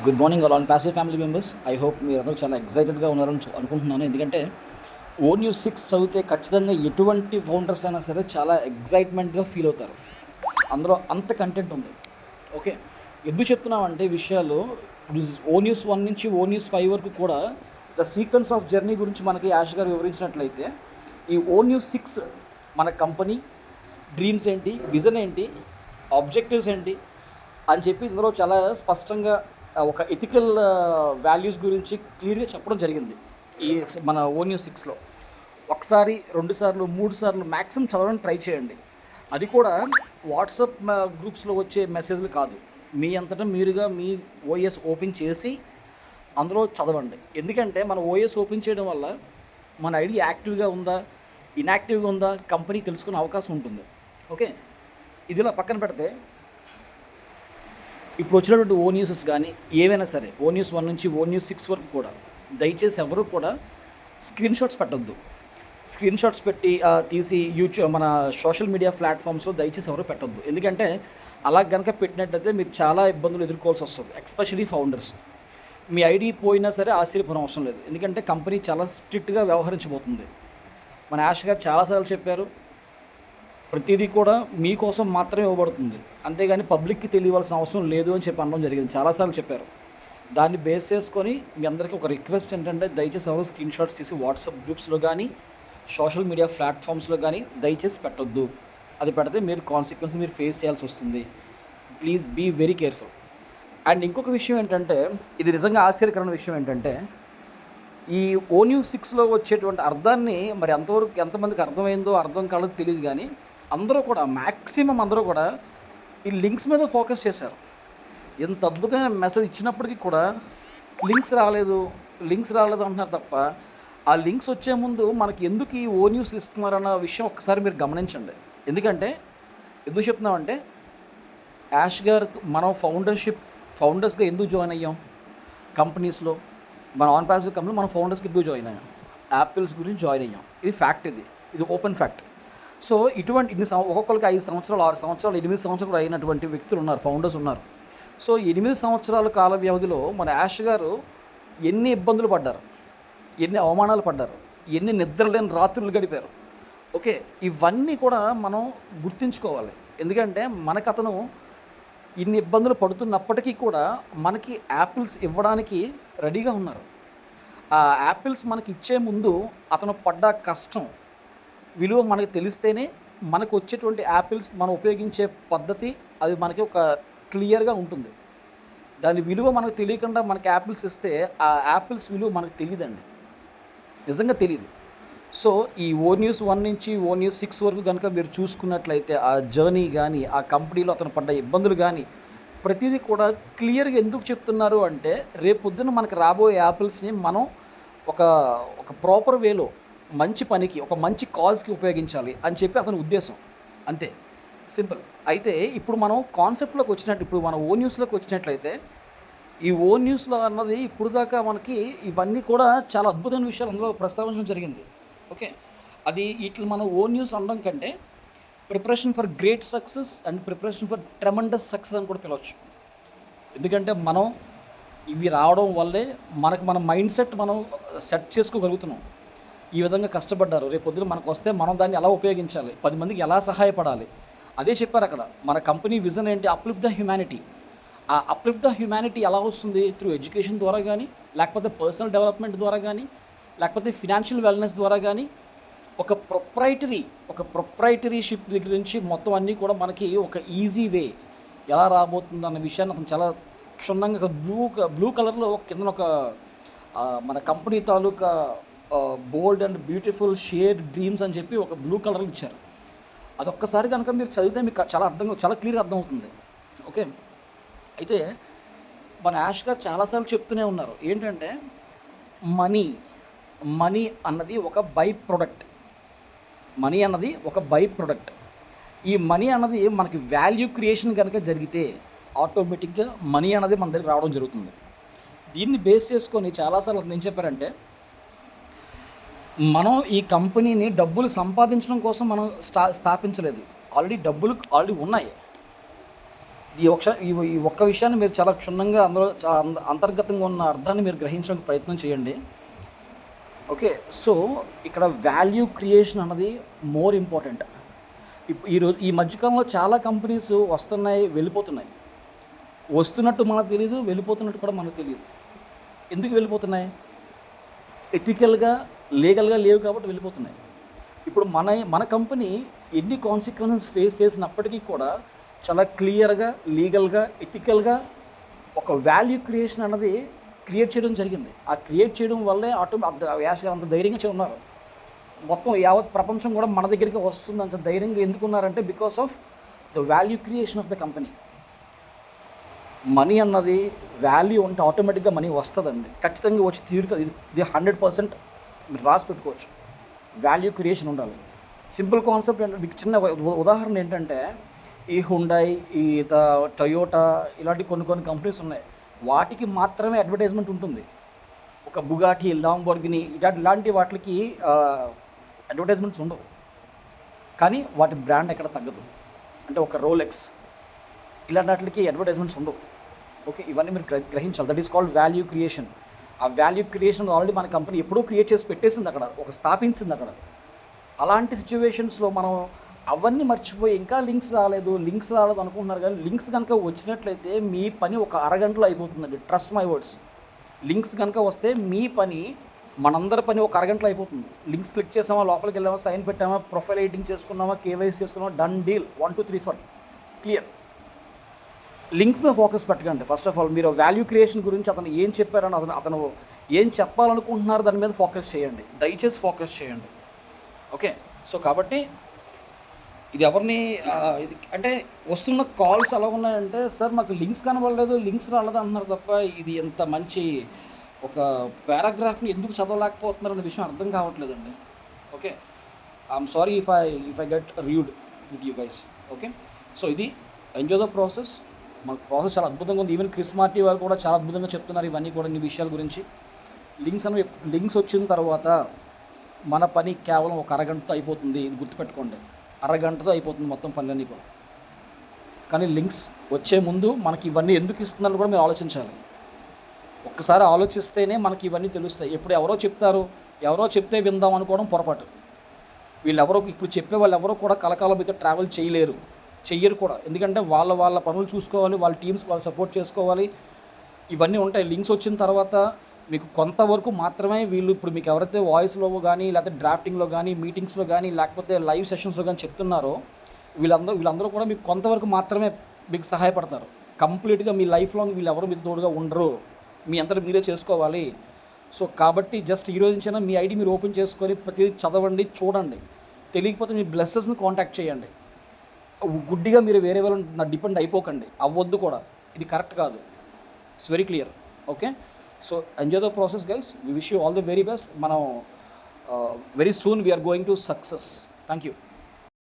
Good morning all on passive family members. I hope మీరందరూ చాలా ఎక్సైటెడ్గా ఉన్నారని అనుకుంటున్నాను. ఎందుకంటే ONews 6 చదివితే ఖచ్చితంగా ఎటువంటి ఫౌండర్స్ అయినా సరే చాలా ఎగ్జైట్మెంట్గా ఫీల్ అవుతారు. అందులో అంత కంటెంట్ ఉంది. ఓకే, ఎందుకు చెప్తున్నామంటే విషయాలు ONews 1 నుంచి ONews 5 వరకు కూడా ద సీక్వెన్స్ ఆఫ్ జర్నీ గురించి మనకి యాష్ గారు వివరించినట్లయితే, ఈ ONews 6 మన కంపెనీ డ్రీమ్స్ ఏంటి, విజన్ ఏంటి, ఆబ్జెక్టివ్స్ ఏంటి అని చెప్పి ఇందులో చాలా స్పష్టంగా ఒక ఎథికల్ వాల్యూస్ గురించి క్లియర్గా చెప్పడం జరిగింది. ఈ మన ONews 6లో ఒకసారి, 2 సార్లు, 3 సార్లు మ్యాక్సిమం చదవడానికి ట్రై చేయండి. అది కూడా వాట్సాప్ గ్రూప్స్లో వచ్చే మెసేజ్లు కాదు, మీ అంతటా మీరుగా మీ ఓఎస్ ఓపెన్ చేసి అందులో చదవండి. ఎందుకంటే మన ఓఎస్ ఓపెన్ చేయడం వల్ల మన ఐడి యాక్టివ్గా ఉందా, ఇన్యాక్టివ్గా ఉందా కంపెనీ తెలుసుకునే అవకాశం ఉంటుంది. ఓకే, ఇదిలా పక్కన పెడితే ఇప్పుడు వచ్చినటువంటి ONews కానీ ఏవైనా సరే, ONews 1 నుంచి ONews 6 వరకు కూడా దయచేసి ఎవరు కూడా స్క్రీన్ షాట్స్ పెట్టద్దు. స్క్రీన్ షాట్స్ పెట్టి తీసి యూట్యూబ్ మన సోషల్ మీడియా ప్లాట్ఫామ్స్లో దయచేసి ఎవరు పెట్టద్దు. ఎందుకంటే అలా కనుక పెట్టినట్టయితే మీరు చాలా ఇబ్బందులు ఎదుర్కోవాల్సి వస్తుంది, ఎస్పెషలీ ఫౌండర్స్. మీ ఐడి పోయినా సరే ఆశ్చర్యపోవడం అవసరం లేదు, ఎందుకంటే కంపెనీ చాలా స్ట్రిక్ట్గా వ్యవహరించబోతుంది. మన యాష్ గారు చాలాసార్లు చెప్పారు, ప్రతిదీ కూడా మీకోసం మాత్రమే ఇవ్వబడుతుంది, అంతేగాని పబ్లిక్కి తెలియవలసిన అవసరం లేదు అని చెప్పి అనడం జరిగింది. చాలాసార్లు చెప్పారు. దాన్ని బేస్ చేసుకొని మీ అందరికీ ఒక రిక్వెస్ట్ ఏంటంటే, దయచేసి ఎవరు స్క్రీన్ షాట్స్ తీసి వాట్సాప్ గ్రూప్స్లో కానీ సోషల్ మీడియా ప్లాట్ఫామ్స్లో కానీ దయచేసి పెట్టొద్దు. అది పెడితే మీరు కాన్సిక్వెన్స్ మీరు ఫేస్ చేయాల్సి వస్తుంది. Please be very careful. And ఇంకొక విషయం ఏంటంటే, ఇది నిజంగా ఆశ్చర్యకరమైన విషయం ఏంటంటే, ఈ ONews 6లో వచ్చేటువంటి అర్థాన్ని మరి ఎంతమందికి అర్థమైందో అర్థం కాలేదో తెలియదు, కానీ అందరూ కూడా మ్యాక్సిమం అందరూ కూడా ఈ లింక్స్ మీద ఫోకస్ చేశారు. ఎంత అద్భుతమైన మెసేజ్ ఇచ్చినప్పటికీ కూడా లింక్స్ రాలేదు అంటున్నారు తప్ప, ఆ లింక్స్ వచ్చే ముందు మనకి ఎందుకు ఈ ONews ఇస్తున్నారన్న విషయం ఒక్కసారి మీరు గమనించండి. ఎందుకు చెప్తున్నామంటే, యాష్ గారు మనం ఫౌండర్స్గా ఎందుకు జాయిన్ అయ్యాం కంపెనీస్లో, మన ఆన్ ప్యాసివ్ కంపెనీ మనం ఫౌండర్స్కి ఎందుకు జాయిన్ అయ్యాం, యాపిల్స్ గురించి జాయిన్ అయ్యాం. ఇది ఫ్యాక్ట్, ఇది ఓపెన్ ఫ్యాక్ట్. సో ఇటువంటి ఒక్కొక్కరికి 5 సంవత్సరాలు, 6 సంవత్సరాలు, 8 సంవత్సరాలు అయినటువంటి వ్యక్తులు ఉన్నారు, ఫౌండర్స్ ఉన్నారు. సో 8 సంవత్సరాల కాల వ్యవధిలో మన యాష్ గారు ఎన్ని ఇబ్బందులు పడ్డారు, ఎన్ని అవమానాలు పడ్డారు, ఎన్ని నిద్రలేని రాత్రులు గడిపారు. ఓకే, ఇవన్నీ కూడా మనం గుర్తుంచుకోవాలి. ఎందుకంటే మనకు అతను ఇన్ని ఇబ్బందులు పడుతున్నప్పటికీ కూడా మనకి యాపిల్స్ ఇవ్వడానికి రెడీగా ఉన్నారు. ఆ యాపిల్స్ మనకి ఇచ్చే ముందు అతను పడ్డ కష్టం విలువ మనకు తెలిస్తేనే మనకు వచ్చేటువంటి యాపిల్స్ మనం ఉపయోగించే పద్ధతి అది మనకి ఒక క్లియర్గా ఉంటుంది. దాని విలువ మనకు తెలియకుండా మనకి యాపిల్స్ ఇస్తే ఆ యాపిల్స్ విలువ మనకు తెలియదండి, నిజంగా తెలియదు. సో ఈ ONews 1 నుంచి ONews 6 వరకు కనుక మీరు చూసుకున్నట్లయితే ఆ జర్నీ కానీ, ఆ కంపెనీలో అతను పడ్డ ఇబ్బందులు కానీ, ప్రతిదీ కూడా క్లియర్గా ఎందుకు చెప్తున్నారు అంటే, రేపొద్దున మనకు రాబోయే యాపిల్స్ని మనం ఒక ఒక ప్రాపర్ వేలో మంచి పనికి, ఒక మంచి కాజ్కి ఉపయోగించాలి అని చెప్పి అతని ఉద్దేశం, అంతే, సింపుల్. అయితే ఇప్పుడు మనం కాన్సెప్ట్లోకి వచ్చినట్టు, ఇప్పుడు మన ONewsలోకి వచ్చినట్లయితే, ఈ ONewsలో అన్నది ఇప్పుడు దాకా మనకి ఇవన్నీ కూడా చాలా అద్భుతమైన విషయాలు అందులో ప్రస్తావించడం జరిగింది. ఓకే, అది ఇట్లా మనం ONews అనడం కంటే preparation for great success and preparation for tremendous success అని కూడా పిలవచ్చు. ఎందుకంటే మనం ఇవి రావడం వల్లే మన మైండ్ సెట్ మనం సెట్ చేసుకోగలుగుతున్నాం. ఈ విధంగా కష్టపడ్డారు, రేపు పొద్దున మనకు వస్తే మనం దాన్ని ఎలా ఉపయోగించాలి, 10 మందికి ఎలా సహాయపడాలి, అదే చెప్పారు అక్కడ. మన కంపెనీ విజన్ ఏంటి, అప్లిఫ్ట్ ద హ్యుమానిటీ. ఆ అప్లిఫ్ట్ ద హ్యుమానిటీ ఎలా వస్తుంది, త్రూ ఎడ్యుకేషన్ ద్వారా కానీ, లేకపోతే పర్సనల్ డెవలప్మెంట్ ద్వారా కానీ, లేకపోతే ఫినాన్షియల్ వెల్నెస్ ద్వారా కానీ, ఒక ప్రొప్రైటరీషిప్ దగ్గర నుంచి మొత్తం అన్నీ కూడా మనకి ఒక ఈజీ వే ఎలా రాబోతుంది అన్న విషయాన్ని అతను చాలా క్షుణ్ణంగా బ్లూ కలర్లో కింద ఒక మన company taluka bold and beautiful share dreams అని చెప్పి ఒక బ్లూ కలర్ ఇచ్చారు. అదొక్కసారి కనుక మీరు చదివితే మీకు చాలా క్లియర్గా అర్థమవుతుంది. ఓకే, అయితే మన యాష్ గారు చాలాసార్లు చెప్తూనే ఉన్నారు ఏంటంటే, మనీ అన్నది ఒక బై ప్రొడక్ట్. ఈ మనీ అన్నది మనకి వాల్యూ క్రియేషన్ కనుక జరిగితే ఆటోమేటిక్గా మనీ అన్నది మన దగ్గర రావడం జరుగుతుంది. దీన్ని బేస్ చేసుకొని చాలాసార్లు అతను ఏం చెప్పారంటే, మనం ఈ కంపెనీని డబ్బులు సంపాదించడం కోసం మనం స్థాపించలేదు, డబ్బులు ఆల్రెడీ ఉన్నాయి. ఈ ఒక్క విషయాన్ని మీరు చాలా క్షుణ్ణంగా అందులో అంతర్గతంగా ఉన్న అర్థాన్ని మీరు గ్రహించడానికి ప్రయత్నం చేయండి. ఓకే. సో ఇక్కడ వాల్యూ క్రియేషన్ అన్నది మోర్ ఇంపార్టెంట్. ఈ మధ్యకాలంలో చాలా కంపెనీస్ వస్తున్నాయి, వెళ్ళిపోతున్నాయి. వస్తున్నట్టు మనకు తెలీదు, వెళ్ళిపోతున్నట్టు కూడా మనకు తెలియదు. ఎందుకు వెళ్ళిపోతున్నాయి? ఎథికల్గా, లీగల్గా లేవు కాబట్టి వెళ్ళిపోతున్నాయి. ఇప్పుడు మన కంపెనీ ఎన్ని కాన్సిక్వెన్సెస్ ఫేస్ చేసినప్పటికీ కూడా చాలా క్లియర్గా, లీగల్గా, ఎథికల్గా ఒక వాల్యూ క్రియేషన్ అన్నది క్రియేట్ చేయడం జరిగింది. ఆ క్రియేట్ చేయడం వల్లే అంత ధైర్యంగా ఉన్నారు. మొత్తం యావత్ ప్రపంచం కూడా మన దగ్గరికి వస్తుంది అంత ధైర్యంగా ఎందుకున్నారంటే because of the value creation of the company. Money అన్నది వాల్యూ ఉంటే ఆటోమేటిక్గా మనీ వస్తుందండి, ఖచ్చితంగా వచ్చి తీరుతుంది. ఇది 100% మీరు రాసి పెట్టుకోవచ్చు. వాల్యూ క్రియేషన్ ఉండాలి. సింపుల్ కాన్సెప్ట్ అంటే మీకు చిన్న ఉదాహరణ ఏంటంటే ఈ హుండాయ్, ఈ టొయోటా ఇలాంటి కొన్ని కంపెనీస్ ఉన్నాయి. వాటికి మాత్రమే అడ్వర్టైజ్మెంట్ ఉంటుంది. ఒక బుగాటి, లాంబోర్గిని ఇలాంటి వాటికి అడ్వర్టైజ్మెంట్స్ ఉండవు. కానీ వాటి బ్రాండ్ ఎక్కడ తగ్గదు. అంటే ఒక రోలెక్స్ ఇలాంటి వాటికి అడ్వర్టైజ్మెంట్స్ ఉండవు. ఓకే, ఇవన్నీ మీరు గ్రహించాలి. That is called value creation. ఆ వాల్యూ క్రియేషన్ ఆల్రెడీ మన కంపెనీ ఎప్పుడూ క్రియేట్ చేసి పెట్టేసింది అక్కడ, ఒక స్థాపించింది అక్కడ. అలాంటి సిచ్యువేషన్స్లో మనం అవన్నీ మర్చిపోయి ఇంకా లింక్స్ రాలేదు అనుకుంటున్నారు. కానీ లింక్స్ కనుక వచ్చినట్లయితే మీ పని ఒక అరగంటలో అయిపోతుందండి. Trust my words. లింక్స్ కనుక వస్తే మీ పని, మనందరి పని ఒక అరగంటలో అయిపోతుంది. లింక్స్ క్లిక్ చేసామా, లోపలికి వెళ్ళామా, సైన్ పెట్టామా, ప్రొఫైల్ ఎడిటింగ్ చేసుకున్నామా, కేవైసీ చేసుకున్నామా, డన్ డీల్. 1 2 3 4 క్లియర్. లింక్స్ మీద ఫోకస్ పెట్టకండి. ఫస్ట్ ఆఫ్ ఆల్ మీరు వాల్యూ క్రియేషన్ గురించి అతను ఏం చెప్పారని, అతను ఏం చెప్పాలనుకుంటున్నారు దాని మీద ఫోకస్ చేయండి. దయచేసి ఫోకస్ చేయండి. ఓకే. సో కాబట్టి ఇది ఎవరిని ఇది అంటే వస్తున్న కాల్స్ ఎలా ఉన్నాయంటే, సార్ మాకు లింక్స్ కనబడలేదు, లింక్స్ రాలేదు అంటున్నారు తప్ప ఇది ఎంత మంచి ఒక పారాగ్రాఫ్ని ఎందుకు చదవలేకపోతున్నారు అనే విషయం అర్థం కావట్లేదండి. Okay, I'm sorry if I get read with you guys. Okay, so ఇది ఎంజాయ్ ద ప్రాసెస్. మన ప్రాసెస్ చాలా అద్భుతంగా ఉంది. ఈవెన్ క్రిస్ మార్టీ వారు కూడా చాలా అద్భుతంగా చెప్తున్నారు ఇవన్నీ కూడా, ఈ విషయాల గురించి. లింక్స్ వచ్చిన తర్వాత మన పని కేవలం ఒక అరగంటతో అయిపోతుంది. ఇది గుర్తుపెట్టుకోండి, అరగంటతో అయిపోతుంది మొత్తం పనులన్నీ కూడా. కానీ లింక్స్ వచ్చే ముందు మనకి ఇవన్నీ ఎందుకు ఇస్తున్నారని కూడా మీరు ఆలోచించాలి. ఒక్కసారి ఆలోచిస్తేనే మనకి ఇవన్నీ తెలుస్తాయి. ఎప్పుడు ఎవరో చెప్తే విందాం అనుకోవడం పొరపాటు. ఇప్పుడు చెప్పే వాళ్ళు ఎవరో కూడా కలకాలం మీద ట్రావెల్ చెయ్యరు కూడా. ఎందుకంటే వాళ్ళ పనులు చూసుకోవాలి, వాళ్ళ టీమ్స్ వాళ్ళు సపోర్ట్ చేసుకోవాలి, ఇవన్నీ ఉంటాయి. లింక్స్ వచ్చిన తర్వాత మీకు కొంతవరకు మాత్రమే వీళ్ళు, ఇప్పుడు మీకు ఎవరైతే వాయిస్లో కానీ, లేకపోతే డ్రాఫ్టింగ్లో కానీ, మీటింగ్స్లో కానీ, లేకపోతే లైవ్ సెషన్స్లో కానీ చెప్తున్నారో వీళ్ళందరూ కూడా మీకు కొంతవరకు మాత్రమే మీకు సహాయపడతారు. కంప్లీట్గా మీ లైఫ్ లాంగ్ వీళ్ళు ఎవరు మీకు తోడుగా ఉండరు. మీ అంతటా మీరే చేసుకోవాలి. సో కాబట్టి జస్ట్ ఈ రోజు నుంచైనా మీ ఐడి మీరు ఓపెన్ చేసుకొని ప్రతిదీ చదవండి, చూడండి. తెలియకపోతే మీ బ్లెస్సెస్ని కాంటాక్ట్ చేయండి. గుడ్డిగా మీరు వేరే వాళ్ళని డిపెండ్ అయిపోకండి, అవ్వద్దు కూడా. ఇది కరెక్ట్ కాదు. It's very clear. Okay, so enjoy the process guys. We wish you all the very best. మనం very soon we're going to success. Thank you.